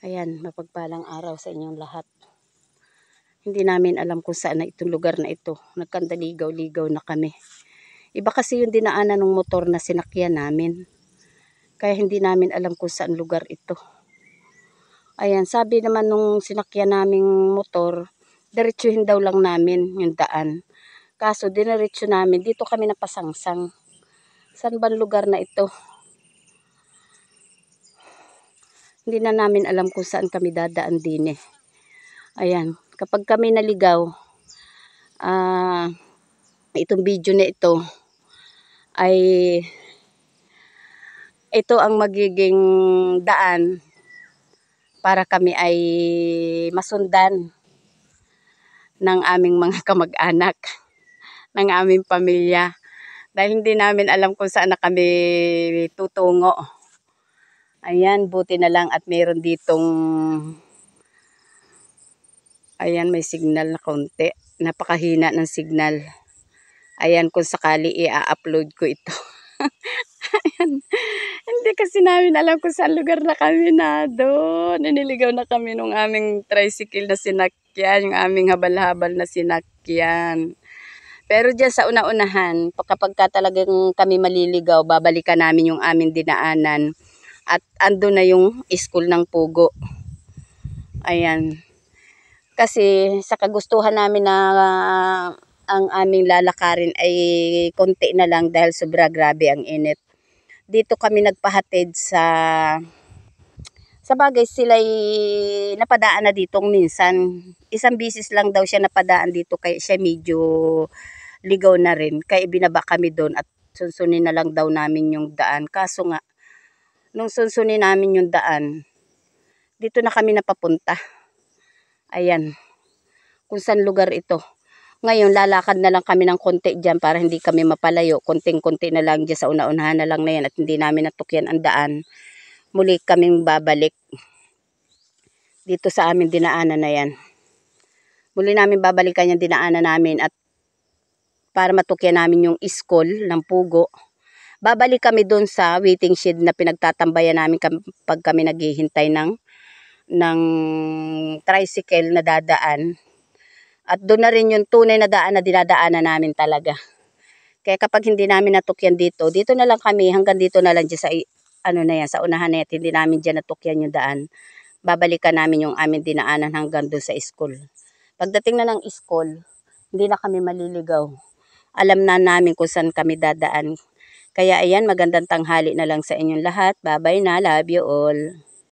Ayan, mapagpalang araw sa inyong lahat. Hindi namin alam kung saan na itong lugar na ito. Nagkandaligaw-ligaw na kami. Iba kasi yung dinaanan ng motor na sinakyan namin. Kaya hindi namin alam kung saan lugar ito. Ayan, sabi naman nung sinakyan naming motor, diretsuhin daw lang namin yung daan. Kaso diniretso namin, dito kami napasangsang. Saan ba lugar na ito? Hindi na namin alam kung saan kami dadaan din eh. Ayan, kapag kami naligaw, itong video na ito ay ito ang magiging daan para kami ay masundan ng aming mga kamag-anak, ng aming pamilya. Dahil hindi namin alam kung saan na kami tutungo. Ayan, buti na lang at mayroon ditong, ayan, may signal na konti. Napakahina ng signal. Ayan, kung sakali i-upload ko ito. Ayan. Hindi kasi namin alam kung saan lugar na kami na doon. Iniligaw na kami nung aming tricycle na sinakyan, yung aming habal-habal na sinakyan. Pero dyan sa una-unahan, kapag talagang kami maliligaw, babalikan namin yung aming dinaanan. At ando na yung school ng Pugo. Ayan. Kasi sa kagustuhan namin na ang aming lalakarin ay konti na lang dahil sobra grabe ang init. Dito kami nagpahatid sa bagay sila'y napadaan na ditong minsan. Isang bisis lang daw siya napadaan dito kaya siya medyo ligaw na rin. Kaya ibinaba kami doon at sunsunin na lang daw namin yung daan. Kaso nga, nung sunsunin namin yung daan, dito na kami napapunta. Ayan, kung saan lugar ito. Ngayon, lalakad na lang kami ng konti dyan para hindi kami mapalayo. Konting-konti na lang dyan sa una-unahan na lang na yan at hindi namin natukyan ang daan. Muli kaming babalik dito sa aming dinaanan na yan. Muli namin babalikan yung dinaanan namin at para matukyan namin yung school ng Pugo. Babalik kami doon sa waiting shed na pinagtatambayan namin pag kami naghihintay ng tricycle na dadaan. At doon na rin yung tunay na daan na dinadaanan namin talaga. Kaya kapag hindi namin natukyan dito na lang kami, hanggang dito na lang dyan sa, na yan, sa unahan na yan, hindi namin dyan natukyan yung daan. Babalikan namin yung aming dinaanan hanggang doon sa school. Pagdating na ng school, hindi na kami maliligaw. Alam na namin kung saan kami dadaan. Kaya ayan, magandang tanghali na lang sa inyong lahat. Bye-bye na. Love you all.